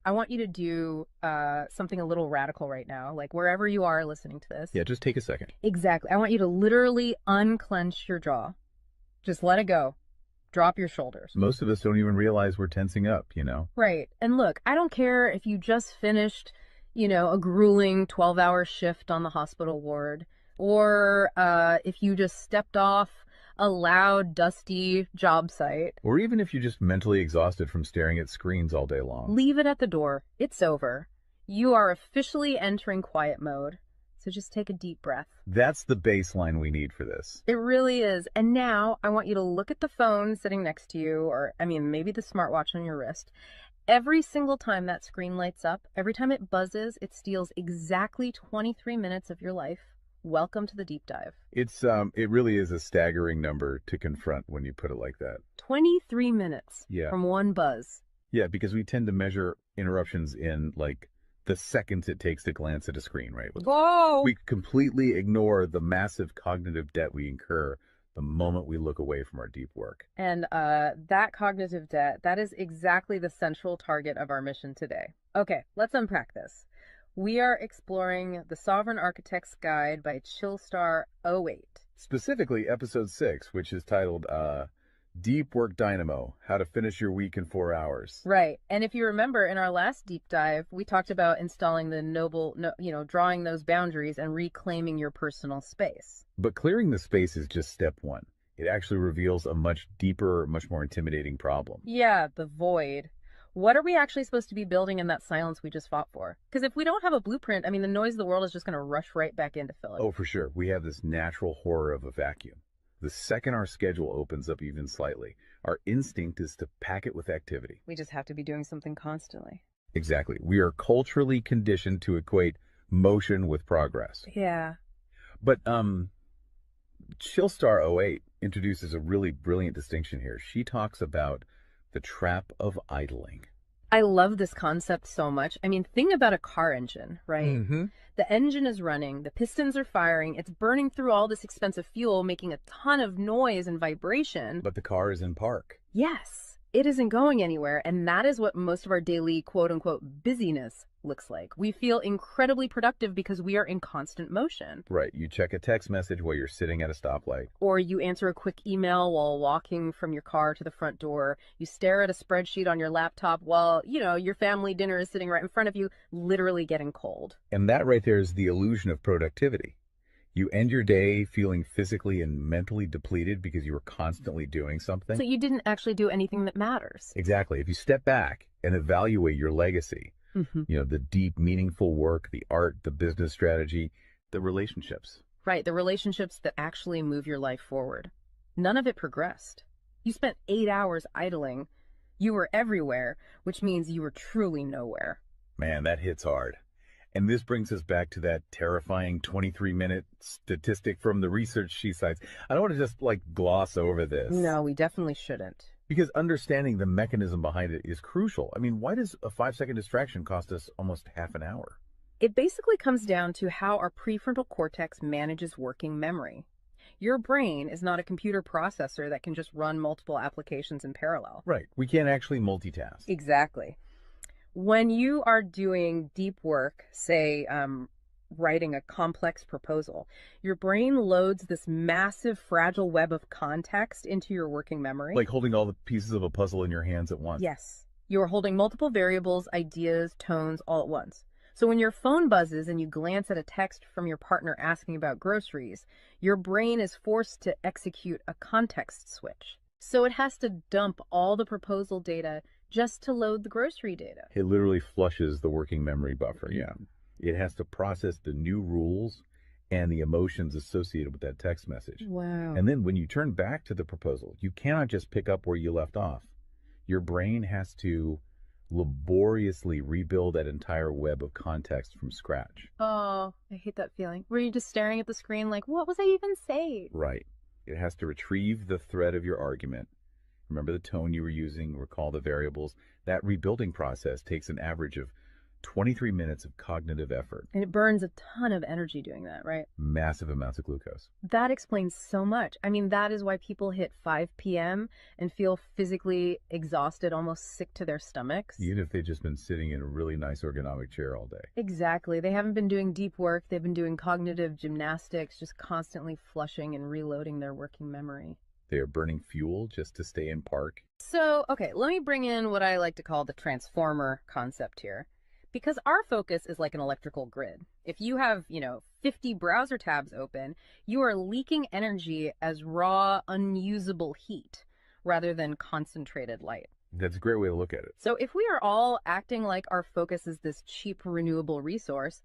I want you to do something a little radical right now, like wherever you are listening to this. Yeah, just take a second. Exactly. I want you to literally unclench your jaw. Just let it go. Drop your shoulders. Most of us don't even realize we're tensing up, you know? Right. And look, I don't care if you just finished, a grueling 12-hour shift on the hospital ward, or if you just stepped off a loud, dusty job site. Or even if you're just mentally exhausted from staring at screens all day long. Leave it at the door. It's over. You are officially entering quiet mode. So just take a deep breath. That's the baseline we need for this. It really is. And now I want you to look at the phone sitting next to you, or maybe the smartwatch on your wrist. Every single time that screen lights up, every time it buzzes, it steals exactly 23 minutes of your life. Welcome to the deep dive. It really is a staggering number to confront when you put it like that. 23 minutes Yeah. from one buzz. Yeah, because we tend to measure interruptions in like the seconds it takes to glance at a screen, right? Whoa! We completely ignore the massive cognitive debt we incur the moment we look away from our deep work. And that cognitive debt, that is exactly the central target of our mission today. Okay, let's unpack this. We are exploring The Sovereign Architect's Guide by Chillstar 08. Specifically, episode 6, which is titled Deep Work Dynamo, How to Finish Your Week in 4 Hours. Right. And if you remember in our last deep dive, we talked about installing the drawing those boundaries and reclaiming your personal space. But clearing the space is just step one. It actually reveals a much deeper, much more intimidating problem. Yeah, the void. What are we actually supposed to be building in that silence we just fought for? Because if we don't have a blueprint, the noise of the world is just going to rush right back in to fill it. Oh, for sure. We have this natural horror of a vacuum. The second our schedule opens up even slightly, our instinct is to pack it with activity. We just have to be doing something constantly. Exactly. We are culturally conditioned to equate motion with progress. Yeah. But Chillstar 08 introduces a really brilliant distinction here. She talks about the trap of idling. I love this concept so much. Think about a car engine, right? Mm-hmm. The engine is running, the pistons are firing, it's burning through all this expensive fuel, making a ton of noise and vibration. But the car is in park. Yes, it isn't going anywhere, and that is what most of our daily quote-unquote busyness looks like. We feel incredibly productive because we are in constant motion. Right. You check a text message while you're sitting at a stoplight. Or you answer a quick email while walking from your car to the front door. You stare at a spreadsheet on your laptop while, your family dinner is sitting right in front of you, literally getting cold. And that right there is the illusion of productivity. You end your day feeling physically and mentally depleted because you were constantly doing something. So you didn't actually do anything that matters. Exactly. If you step back and evaluate your legacy, the deep, meaningful work, the art, the business strategy, the relationships. Right, the relationships that actually move your life forward. None of it progressed. You spent 8 hours idling. You were everywhere, which means you were truly nowhere. Man, that hits hard. And this brings us back to that terrifying 23-minute statistic from the research she cites. I don't want to just gloss over this. No, we definitely shouldn't. Because understanding the mechanism behind it is crucial. Why does a 5-second distraction cost us almost half an hour? It basically comes down to how our prefrontal cortex manages working memory. Your brain is not a computer processor that can just run multiple applications in parallel. Right. We can't actually multitask. Exactly. When you are doing deep work, say writing a complex proposal, your brain loads this massive fragile web of context into your working memory. Like holding all the pieces of a puzzle in your hands at once. Yes. You are holding multiple variables, ideas, tones all at once. So when your phone buzzes and you glance at a text from your partner asking about groceries, your brain is forced to execute a context switch. So it has to dump all the proposal data just to load the grocery data. It literally flushes the working memory buffer, yeah. It has to process the new rules and the emotions associated with that text message. Wow. And then when you turn back to the proposal, you cannot just pick up where you left off. Your brain has to laboriously rebuild that entire web of context from scratch. Oh, I hate that feeling. Were you just staring at the screen like, what was I even saying? Right. It has to retrieve the thread of your argument. Remember the tone you were using, recall the variables. That rebuilding process takes an average of 23 minutes of cognitive effort, And it burns a ton of energy doing that, right? massive amounts of glucose. That explains so much. I mean, that is why people hit 5 p.m. and feel physically exhausted, almost sick to their stomachs. Even if they've just been sitting in a really nice ergonomic chair all day. Exactly. They haven't been doing deep work. They've been doing cognitive gymnastics, just constantly flushing and reloading their working memory. They are burning fuel just to stay in park. So, okay, let me bring in what I like to call the transformer concept here. Because our focus is like an electrical grid. If you have, 50 browser tabs open, you are leaking energy as raw, unusable heat rather than concentrated light. That's a great way to look at it. So if we are all acting like our focus is this cheap renewable resource,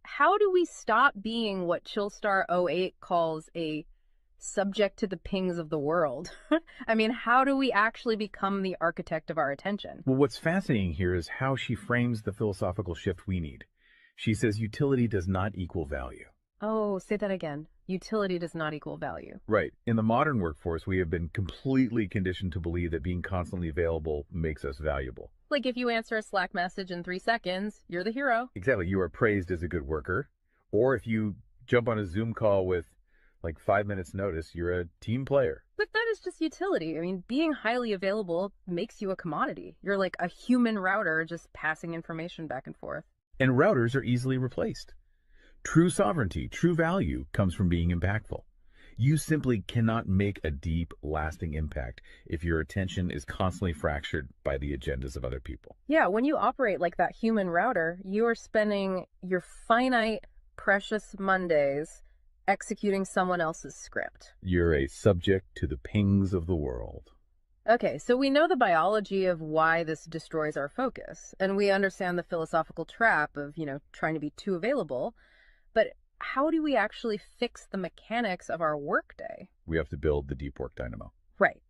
how do we stop being what Chillstar '08 calls a subject to the pings of the world? I mean, how do we actually become the architect of our attention? Well, what's fascinating here is how she frames the philosophical shift we need. She says utility does not equal value. Oh, say that again. Utility does not equal value. Right. In the modern workforce, we have been completely conditioned to believe that being constantly available makes us valuable. Like if you answer a Slack message in 3 seconds, you're the hero. Exactly. You are praised as a good worker. Or if you jump on a Zoom call with like 5 minutes notice, you're a team player. But that is just utility. I mean, being highly available makes you a commodity. You're like a human router just passing information back and forth. And routers are easily replaced. True sovereignty, true value comes from being impactful. You simply cannot make a deep, lasting impact if your attention is constantly fractured by the agendas of other people. Yeah, when you operate like that human router, you are spending your finite, precious Mondays executing someone else's script. You're a subject to the pings of the world. Okay, so we know the biology of why this destroys our focus, and we understand the philosophical trap of, trying to be too available. But how do we actually fix the mechanics of our workday? We have to build the deep work dynamo. Right.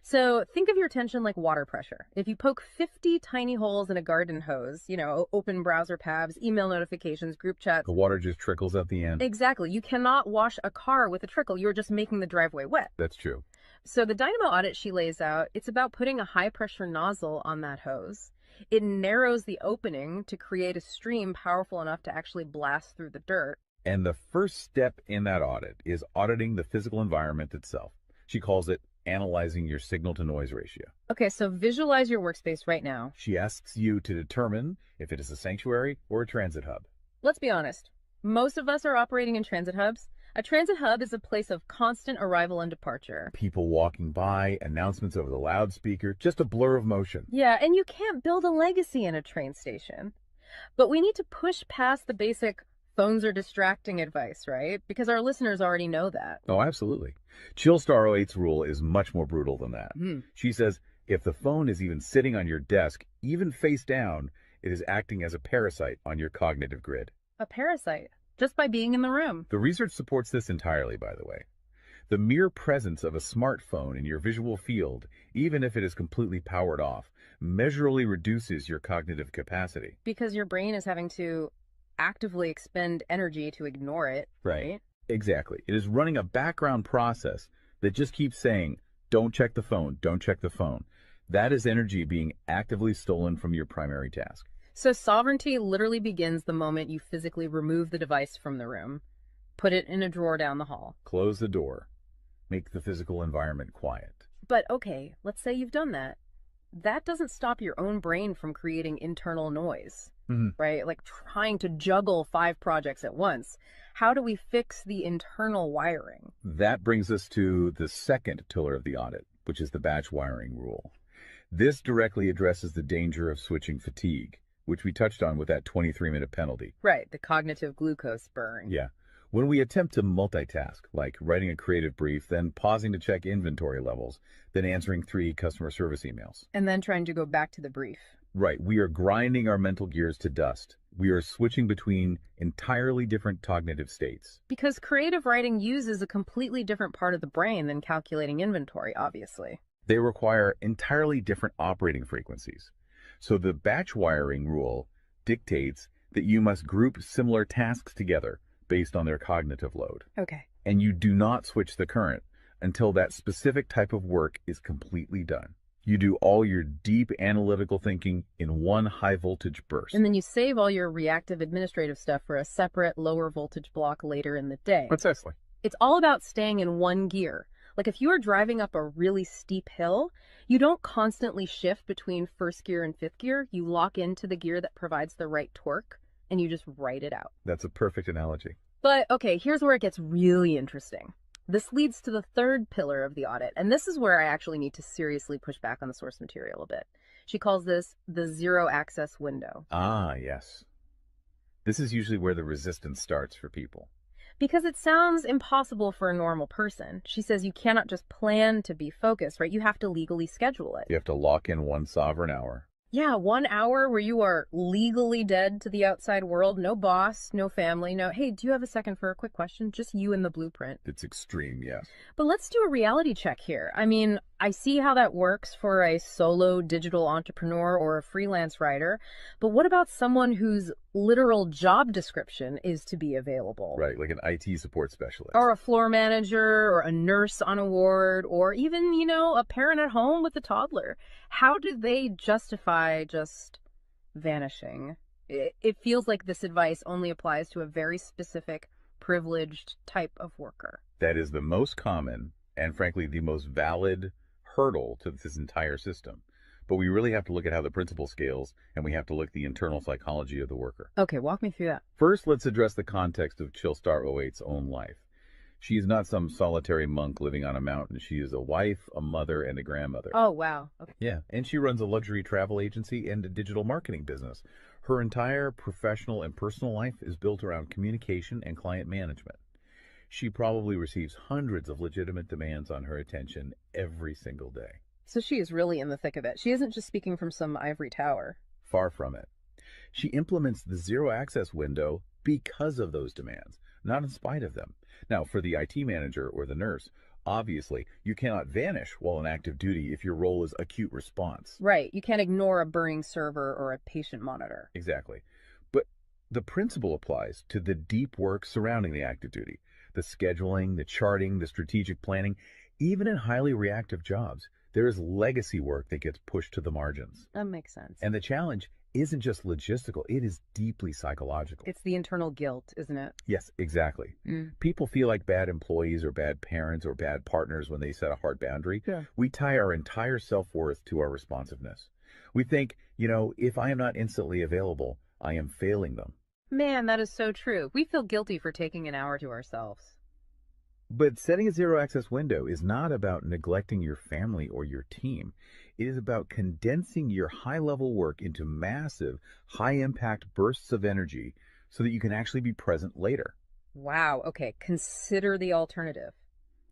So think of your attention like water pressure. If you poke 50 tiny holes in a garden hose, open browser tabs, email notifications, group chats. The water just trickles at the end. Exactly. You cannot wash a car with a trickle. You're just making the driveway wet. That's true. So the Dynamo Audit she lays out, it's about putting a high pressure nozzle on that hose. It narrows the opening to create a stream powerful enough to actually blast through the dirt. And the first step in that audit is auditing the physical environment itself. She calls it analyzing your signal-to-noise ratio. Okay, so visualize your workspace right now. She asks you to determine if it is a sanctuary or a transit hub. Let's be honest. Most of us are operating in transit hubs. A transit hub is a place of constant arrival and departure. People walking by, announcements over the loudspeaker, just a blur of motion. Yeah, and you can't build a legacy in a train station. But we need to push past the basic phones are distracting advice, right? Because our listeners already know that. Oh, absolutely. Chillstar '08's rule is much more brutal than that. She says if the phone is even sitting on your desk, even face down, it is acting as a parasite on your cognitive grid. A parasite, just by being in the room. The research supports this entirely, by the way. The mere presence of a smartphone in your visual field, even if it is completely powered off, measurably reduces your cognitive capacity. Because your brain is having to actively expend energy to ignore it, right? Exactly. It is running a background process that just keeps saying, don't check the phone, don't check the phone. That is energy being actively stolen from your primary task. So sovereignty literally begins the moment you physically remove the device from the room, put it in a drawer down the hall. Close the door. Make the physical environment quiet. But okay, let's say you've done that. That doesn't stop your own brain from creating internal noise, right? Like trying to juggle 5 projects at once. How do we fix the internal wiring? That brings us to the second pillar of the audit, which is the batch wiring rule. This directly addresses the danger of switching fatigue, which we touched on with that 23-minute penalty. Right, the cognitive glucose burn. Yeah. When we attempt to multitask, like writing a creative brief, then pausing to check inventory levels, then answering 3 customer service emails. And then trying to go back to the brief. Right. We are grinding our mental gears to dust. We are switching between entirely different cognitive states. Because creative writing uses a completely different part of the brain than calculating inventory, obviously. They require entirely different operating frequencies. So the batch wiring rule dictates that you must group similar tasks together based on their cognitive load. Okay. And you do not switch the current until that specific type of work is completely done. You do all your deep analytical thinking in one high voltage burst. And then you save all your reactive administrative stuff for a separate lower voltage block later in the day. Precisely. It's all about staying in one gear. Like if you are driving up a really steep hill, you don't constantly shift between first gear and fifth gear. You lock into the gear that provides the right torque and you just ride it out. That's a perfect analogy. But okay, here's where it gets really interesting. This leads to the third pillar of the audit, and this is where I actually need to seriously push back on the source material a bit. She calls this the zero access window. Ah, yes. This is usually where the resistance starts for people. Because it sounds impossible for a normal person. She says you cannot just plan to be focused, right? You have to legally schedule it. You have to lock in one sovereign hour. Yeah, 1 hour where you are legally dead to the outside world. No boss, no family, no, hey, do you have a second for a quick question? Just you and the blueprint. It's extreme, yes. But let's do a reality check here. I mean, I see how that works for a solo digital entrepreneur or a freelance writer, but what about someone whose literal job description is to be available? Right, like an IT support specialist. Or a floor manager, or a nurse on a ward, or even, a parent at home with a toddler. How do they justify just vanishing? It feels like this advice only applies to a very specific, privileged type of worker. That is the most common and, frankly, the most valid hurdle to this entire system. But we really have to look at how the principle scales, and we have to look at the internal psychology of the worker. Okay, walk me through that. First, let's address the context of Chillstar '08's own life. She is not some solitary monk living on a mountain. She is a wife, a mother, and a grandmother. Oh, wow. Okay. Yeah, and she runs a luxury travel agency and a digital marketing business. Her entire professional and personal life is built around communication and client management. She probably receives hundreds of legitimate demands on her attention every single day. So she is really in the thick of it. She isn't just speaking from some ivory tower. Far from it. She implements the zero access window because of those demands, not in spite of them. Now, for the IT manager or the nurse, obviously, you cannot vanish while on active duty if your role is acute response. Right. You can't ignore a burning server or a patient monitor. Exactly. But the principle applies to the deep work surrounding the active duty, the scheduling, the charting, the strategic planning. Even in highly reactive jobs, there is legacy work that gets pushed to the margins. That makes sense. And the challenge isn't just logistical, it is deeply psychological. It's the internal guilt, isn't it? Yes, exactly. People feel like bad employees or bad parents or bad partners when they set a hard boundary. Yeah. We tie our entire self-worth to our responsiveness. We think, if I am not instantly available, I am failing them. Man, that is so true. We feel guilty for taking an hour to ourselves. But setting a zero access window is not about neglecting your family or your team. It is about condensing your high level work into massive, high impact bursts of energy so that you can actually be present later. Wow. Okay. Consider the alternative.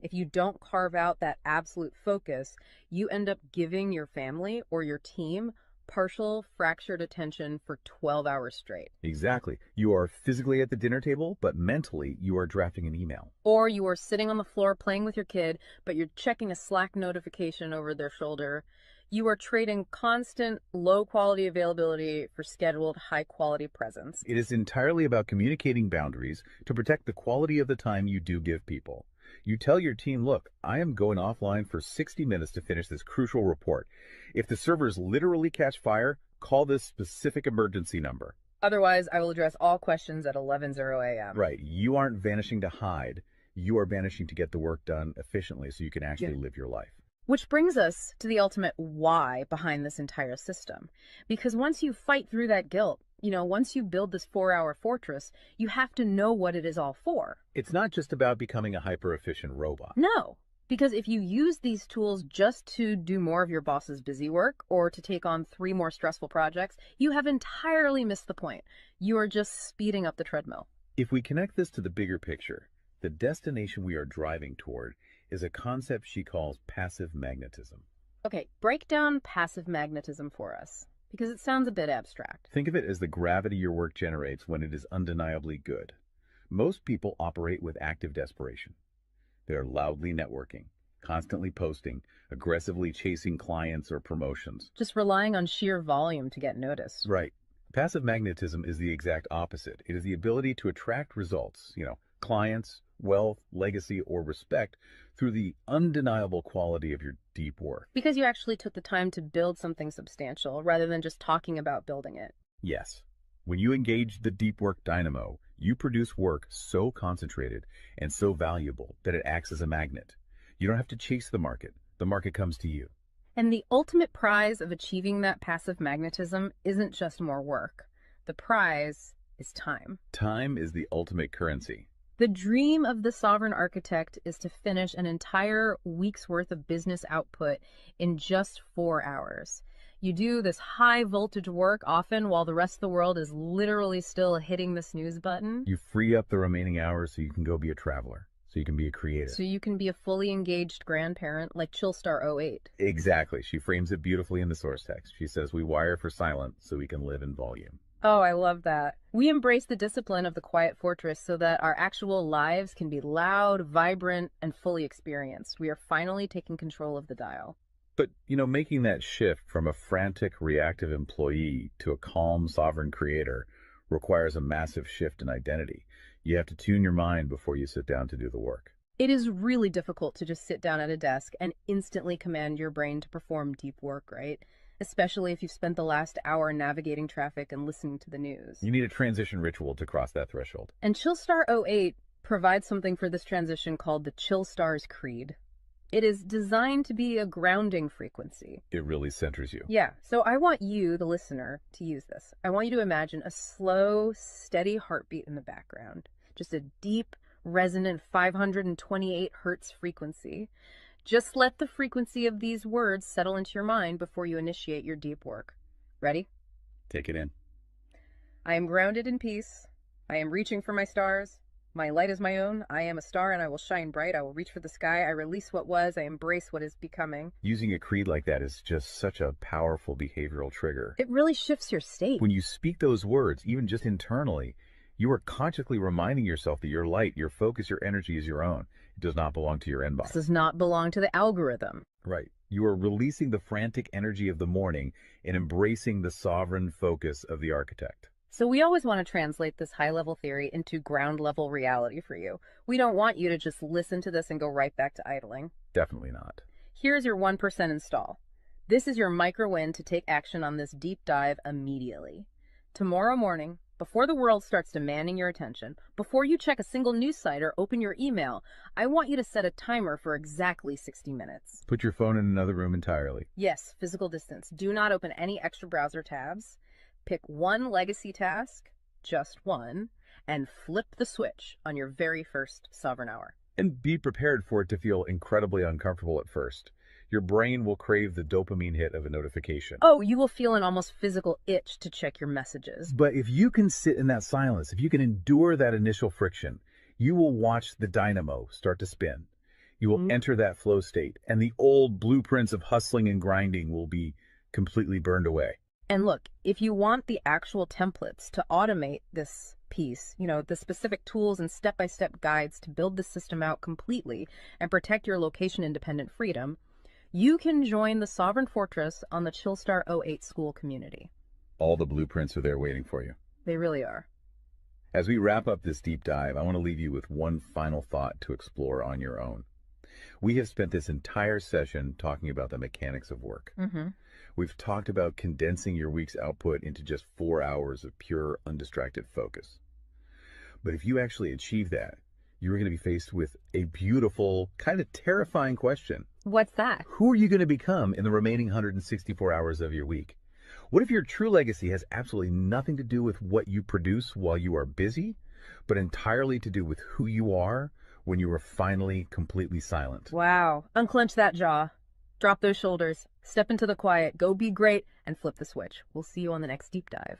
If you don't carve out that absolute focus, you end up giving your family or your team partial fractured attention for 12 hours straight. Exactly. You are physically at the dinner table, but mentally you are drafting an email. Or you are sitting on the floor playing with your kid, but you're checking a Slack notification over their shoulder. You are trading constant low quality availability for scheduled high quality presence. It is entirely about communicating boundaries to protect the quality of the time you do give people. You tell your team, look, I am going offline for 60 minutes to finish this crucial report. If the servers literally catch fire, call this specific emergency number. Otherwise, I will address all questions at 11:00 a.m. Right. You aren't vanishing to hide. You are vanishing to get the work done efficiently so you can actually live your life. Which brings us to the ultimate why behind this entire system. Because once you fight through that guilt, once you build this 4-hour fortress, you have to know what it is all for. It's not just about becoming a hyper-efficient robot. No, because if you use these tools just to do more of your boss's busy work or to take on 3 more stressful projects, you have entirely missed the point. You are just speeding up the treadmill. If we connect this to the bigger picture, the destination we are driving toward is a concept she calls passive magnetism. Okay, break down passive magnetism for us, because it sounds a bit abstract. Think of it as the gravity your work generates when it is undeniably good. Most people operate with active desperation. They are loudly networking, constantly posting, aggressively chasing clients or promotions. Just relying on sheer volume to get noticed. Right. Passive magnetism is the exact opposite. It is the ability to attract results, clients, wealth, legacy, or respect through the undeniable quality of your deep work. Because you actually took the time to build something substantial rather than just talking about building it. Yes, when you engage the deep work dynamo, you produce work so concentrated and so valuable that it acts as a magnet. You don't have to chase the market comes to you. And the ultimate prize of achieving that passive magnetism isn't just more work. The prize is time. Time is the ultimate currency. The dream of the sovereign architect is to finish an entire week's worth of business output in just 4 hours. You do this high voltage work often while the rest of the world is literally still hitting the snooze button. You free up the remaining hours so you can go be a traveler, so you can be a creative. So you can be a fully engaged grandparent like Chillstar 08. Exactly. She frames it beautifully in the source text. She says, we wire for silent so we can live in volume. Oh, I love that. We embrace the discipline of the quiet fortress so that our actual lives can be loud, vibrant, and fully experienced. We are finally taking control of the dial. But, making that shift from a frantic, reactive employee to a calm, sovereign creator requires a massive shift in identity. You have to tune your mind before you sit down to do the work. It is really difficult to just sit down at a desk and instantly command your brain to perform deep work, right? Especially if you've spent the last hour navigating traffic and listening to the news. You need a transition ritual to cross that threshold. And Chillstar 08 provides something for this transition called the Chillstar's Creed. It is designed to be a grounding frequency. It really centers you. Yeah, so I want you, the listener, to use this. I want you to imagine a slow, steady heartbeat in the background. Just a deep, resonant 528 hertz frequency. Just let the frequency of these words settle into your mind before you initiate your deep work. Ready? Take it in. I am grounded in peace. I am reaching for my stars. My light is my own. I am a star and I will shine bright. I will reach for the sky. I release what was. I embrace what is becoming. Using a creed like that is just such a powerful behavioral trigger. It really shifts your state. When you speak those words, even just internally, you are consciously reminding yourself that your light, your focus, your energy is your own. It does not belong to your inbox. This does not belong to the algorithm. Right. You are releasing the frantic energy of the morning and embracing the sovereign focus of the architect. So we always want to translate this high-level theory into ground-level reality for you. We don't want you to just listen to this and go right back to idling. Definitely not. Here's your 1% install. This is your micro-win to take action on this deep dive immediately. Tomorrow morning, before the world starts demanding your attention, before you check a single news site or open your email, I want you to set a timer for exactly 60 minutes. Put your phone in another room entirely. Yes, physical distance. Do not open any extra browser tabs. Pick one legacy task, just one, and flip the switch on your very first sovereign hour. And be prepared for it to feel incredibly uncomfortable at first. Your brain will crave the dopamine hit of a notification. Oh, you will feel an almost physical itch to check your messages. But if you can sit in that silence, if you can endure that initial friction, you will watch the dynamo start to spin. You will enter that flow state, and the old blueprints of hustling and grinding will be completely burned away. And look, if you want the actual templates to automate this piece, the specific tools and step-by-step guides to build the system out completely and protect your location-independent freedom, you can join the Sovereign Fortress on the Chillstar 08 school community. All the blueprints are there waiting for you. They really are. As we wrap up this deep dive, I want to leave you with one final thought to explore on your own. We have spent this entire session talking about the mechanics of work. We've talked about condensing your week's output into just 4 hours of pure, undistracted focus. But if you actually achieve that, you're going to be faced with a beautiful, kind of terrifying question. What's that? Who are you going to become in the remaining 164 hours of your week? What if your true legacy has absolutely nothing to do with what you produce while you are busy, but entirely to do with who you are when you are finally completely silent? Wow. Unclench that jaw. Drop those shoulders. Step into the quiet. Go be great and flip the switch. We'll see you on the next deep dive.